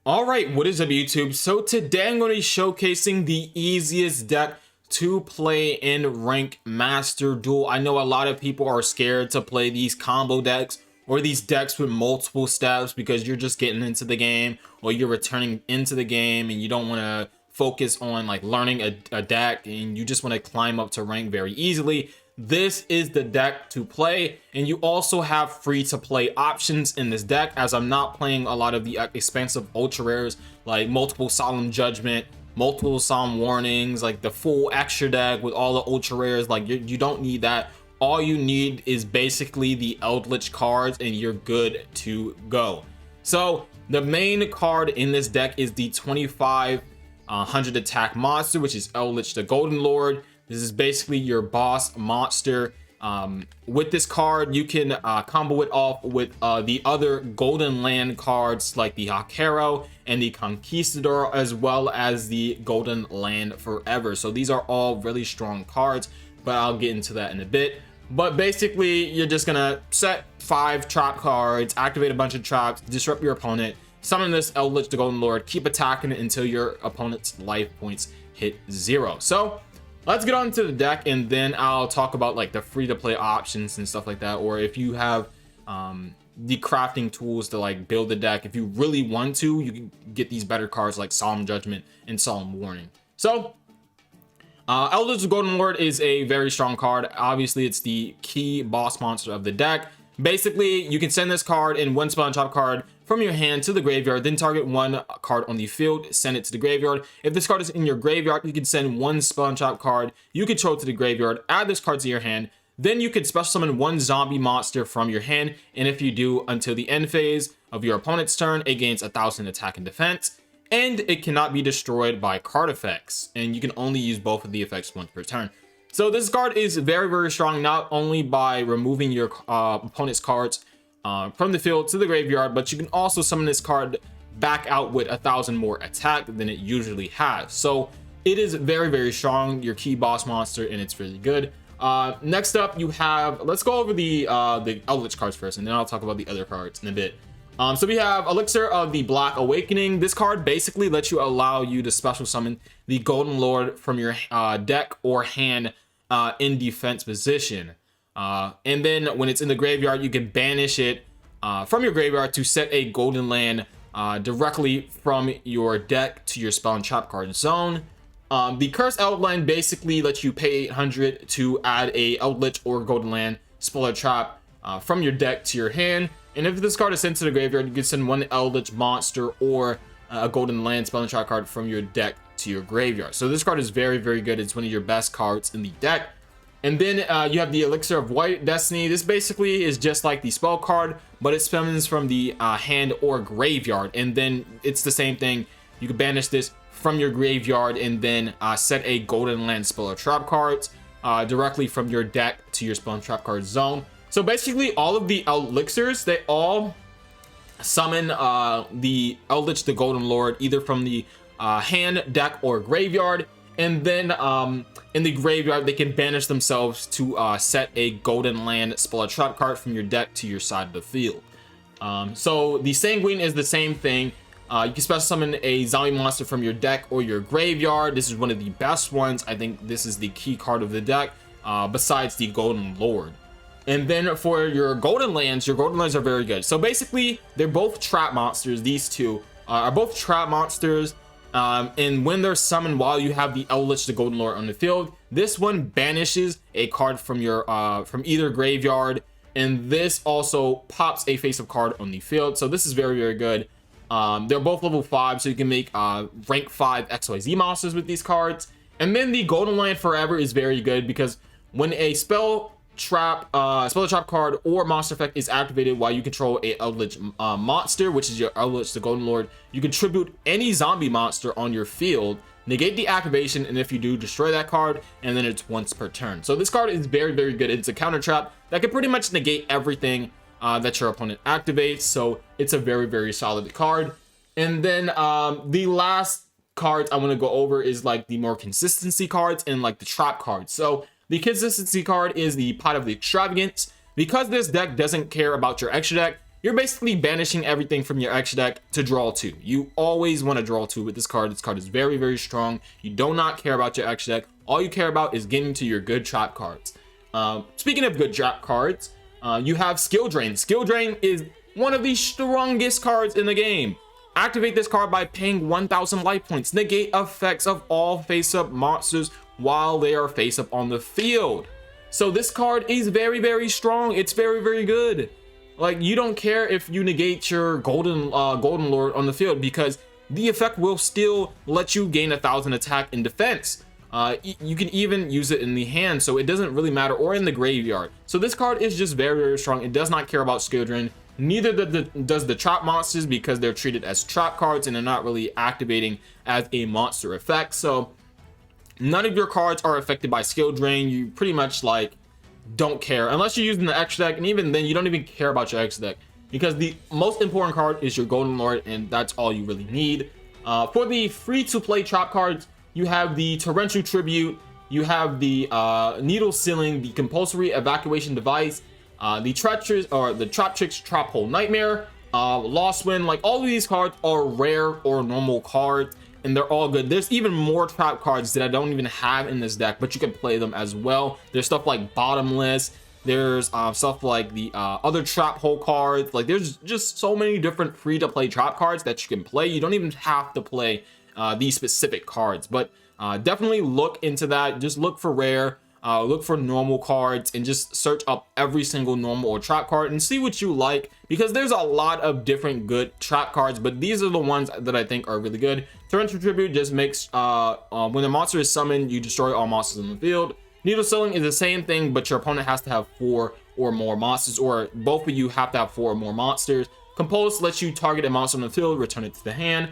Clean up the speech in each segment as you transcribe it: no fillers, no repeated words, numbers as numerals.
All right, what is up YouTube? So today I'm going to be showcasing the easiest deck to play in Rank Master Duel. I know a lot of people are scared to play these combo decks or these decks with multiple steps because you're just getting into the game or you're returning into the game and you don't want to focus on like learning a deck and you just want to climb up to rank very easily. This is the deck to play, and you also have free to play options in this deck, as I'm not playing a lot of the expensive ultra rares like multiple solemn judgment, multiple solemn warnings, like the full extra deck with all the ultra rares. Like you don't need that. All you need is basically the Eldlich cards and you're good to go. So the main card in this deck is the 2500 attack monster, which is Eldlich the Golden Lord. This is basically your boss monster. With this card, you can combo it off with the other golden land cards like the Hakero and the Conquistador, as well as the Golden Land Forever. So these are all really strong cards, but I'll get into that in a bit. But basically, you're just gonna set 5 trap cards, activate a bunch of traps, disrupt your opponent, summon this Eldlich the Golden Lord, keep attacking it until your opponent's life points hit 0. So let's get on to the deck, and then I'll talk about like the free to play options and stuff like that, or if you have the crafting tools to like build the deck. If you really want to, you can get these better cards like Solemn Judgment and Solemn Warning. So Eldlich the Golden Lord is a very strong card. Obviously, it's the key boss monster of the deck. Basically, you can send this card in one spell and trap card from your hand to the graveyard, then target one card on the field, send it to the graveyard. If this card is in your graveyard, you can send one spell and trap card you control to the graveyard, add this card to your hand, then you can special summon one zombie monster from your hand, and if you do, until the end phase of your opponent's turn, it gains 1000 attack and defense, and it cannot be destroyed by card effects, and you can only use both of the effects once per turn. So this card is very, very strong, not only by removing your opponent's cards from the field to the graveyard, but you can also summon this card back out with 1000 more attack than it usually has. So it is very, very strong, your key boss monster, and it's really good. Next up, you have, let's go over the Eldlich cards first, and then I'll talk about the other cards in a bit. So we have Elixir of the Black Awakening. This card basically lets you allow you to special summon the Golden Lord from your deck or hand in defense position. And then when it's in the graveyard, you can banish it from your graveyard to set a golden land directly from your deck to your spell and trap card zone. The Cursed Outline basically lets you pay 800 to add a Eldlich or golden land spell or trap from your deck to your hand. And if this card is sent to the graveyard, you can send one Eldlich monster or a golden land spell and trap card from your deck to your graveyard. So this card is very, very good. It's one of your best cards in the deck. And then you have the Elixir of White Destiny. This basically is just like the spell card, but it summons from the hand or graveyard. And then it's the same thing. You can banish this from your graveyard and then set a golden land spell or trap cards directly from your deck to your spell and trap card zone. So basically all of the Elixirs, they all summon the Eldlich the Golden Lord either from the hand, deck, or graveyard. And then in the graveyard, they can banish themselves to set a golden land spell or trap card from your deck to your side of the field. So the Sanguine is the same thing. You can special summon a zombie monster from your deck or your graveyard. This is one of the best ones. I think this is the key card of the deck besides the Golden Lord. And then for your golden lands are very good. So basically, they're both trap monsters. These two are both trap monsters. And when they're summoned while you have the Eldlich the Golden Lord on the field, this one banishes a card from your from either graveyard, and this also pops a face-up card on the field. So this is very, very good. They're both level 5, so you can make rank 5 XYZ monsters with these cards. And then the Golden Land Forever is very good because when a spell trap card or monster effect is activated while you control a Eldlich monster, which is your Eldlich the Golden Lord, you contribute any zombie monster on your field, negate the activation, and if you do, destroy that card, and then it's once per turn. So this card is very, very good. It's a counter trap that can pretty much negate everything that your opponent activates. So it's a very, very solid card. And then the last cards I want to go over is like the more consistency cards and like the trap cards. So the consistency card is the Pot of the Extravagance. Because this deck doesn't care about your extra deck, you're basically banishing everything from your extra deck to draw 2. You always want to draw 2 with this card. This card is very, very strong. You do not care about your extra deck. All you care about is getting to your good trap cards. Speaking of good trap cards, you have Skill Drain. Skill Drain is one of the strongest cards in the game. Activate this card by paying 1,000 life points. Negate effects of all face-up monsters while they are face-up on the field. So this card is very, very strong. It's very, very good. Like, you don't care if you negate your golden lord on the field, because the effect will still let you gain 1,000 attack and defense. You can even use it in the hand, so it doesn't really matter, or in the graveyard. So this card is just very, very strong. It does not care about skill drain. Neither does the trap monsters, because they're treated as trap cards and they're not really activating as a monster effect. So none of your cards are affected by skill drain. You pretty much like don't care unless you're using the extra deck, and even then you don't even care about your extra deck, because the most important card is your golden lord, and that's all you really need. For the free to play trap cards, you have the torrential tribute, you have the needle ceiling, the compulsory evacuation device, the treacherous or the trap tricks trap hole nightmare, lost wind. Like, all of these cards are rare or normal cards, and they're all good. There's even more trap cards that I don't even have in this deck, but you can play them as well. There's stuff like bottomless. There's stuff like the other trap hole cards. Like, there's just so many different free to play trap cards that you can play. You don't even have to play these specific cards, but definitely look into that. Just look for rare, look for normal cards, and just search up every single normal or trap card and see what you like, because there's a lot of different good trap cards, but these are the ones that I think are really good. Torrential Tribute just makes when a monster is summoned, you destroy all monsters in the field. Needle Ceiling is the same thing, but your opponent has to have 4 or more monsters, or both of you have to have 4 or more monsters. Compose lets you target a monster on the field, return it to the hand.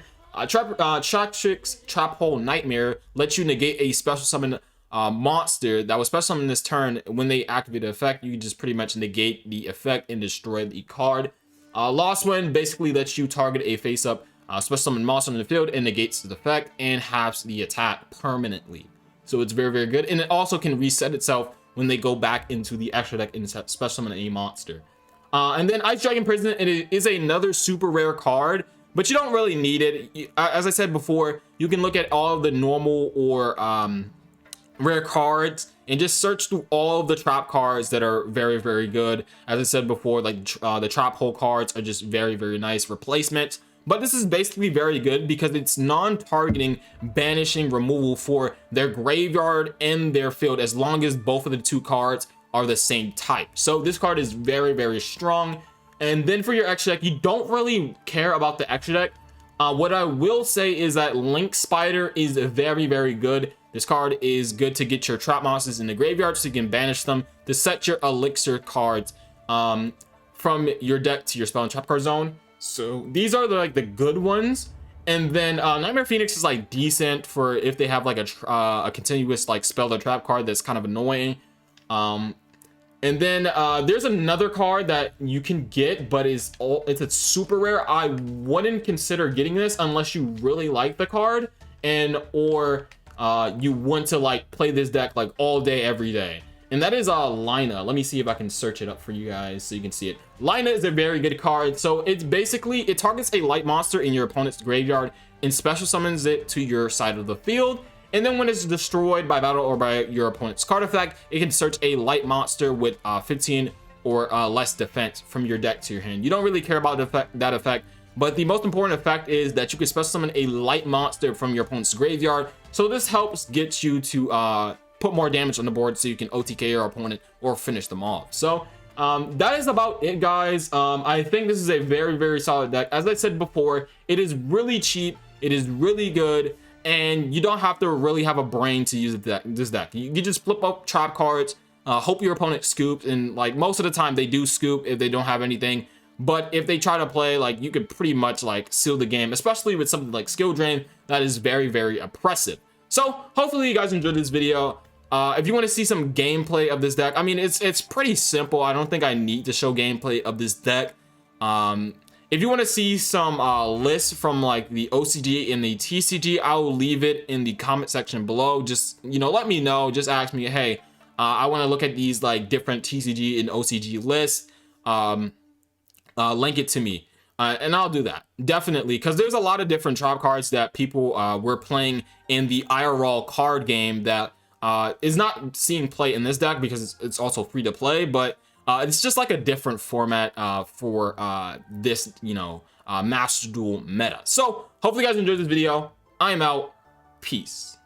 Trap Tricks Trap Hole Nightmare lets you negate a special summon monster that was special summoned this turn. When they activate the effect, you just pretty much negate the effect and destroy the card. Lost Wind basically lets you target a face-up special summon monster on the field and negates the effect and halves the attack permanently. So it's very, very good, and it also can reset itself when they go back into the extra deck and special summon a monster. And then Ice Dragon Prison, it is another super rare card, but you don't really need it. As I said before, you can look at all of the normal or rare cards and just search through all of the trap cards that are very, very good. As I said before, like the trap hole cards are just very, very nice replacements. But this is basically very good because it's non-targeting banishing removal for their graveyard and their field, as long as both of the 2 cards are the same type. So this card is very, very strong. And then for your extra deck, you don't really care about the extra deck. What I will say is that Link Spider is very, very good. This card is good to get your trap monsters in the graveyard so you can banish them, to set your Elixir cards from your deck to your spell and trap card zone. So these are like the good ones. And then Nightmare Phoenix is like decent for if they have like a continuous like spell or trap card that's kind of annoying. And then there's another card that you can get, but it's a super rare. I wouldn't consider getting this unless you really like the card, or you want to like play this deck like all day, every day. And that is Lina. Let me see if I can search it up for you guys so you can see it. Lina is a very good card. So it's basically, it targets a light monster in your opponent's graveyard and special summons it to your side of the field. And then when it's destroyed by battle or by your opponent's card effect, it can search a light monster with 15 or less defense from your deck to your hand. You don't really care about that effect, but the most important effect is that you can special summon a light monster from your opponent's graveyard. So this helps get you to put more damage on the board so you can OTK your opponent or finish them off. So that is about it, guys. I think this is a very, very solid deck. As I said before, it is really cheap, it is really good, and you don't have to really have a brain to use this deck. You just flip up trap cards, hope your opponent scoops, and like most of the time they do scoop if they don't have anything. But if they try to play, like, you could pretty much like seal the game, especially with something like skill drain that is very, very oppressive. So hopefully you guys enjoyed this video. If you want to see some gameplay of this deck, I mean, it's pretty simple. I don't think I need to show gameplay of this deck. If you want to see some lists from like the OCG and the TCG, I will leave it in the comment section below. Just, you know, let me know. Just ask me, hey, I want to look at these like different TCG and OCG lists. link it to me. And I'll do that definitely, because there's a lot of different drop cards that people were playing in the IRL card game that is not seeing play in this deck because it's also free to play, but it's just like a different format for this, you know, Master Duel meta. So hopefully you guys enjoyed this video. I am out. Peace.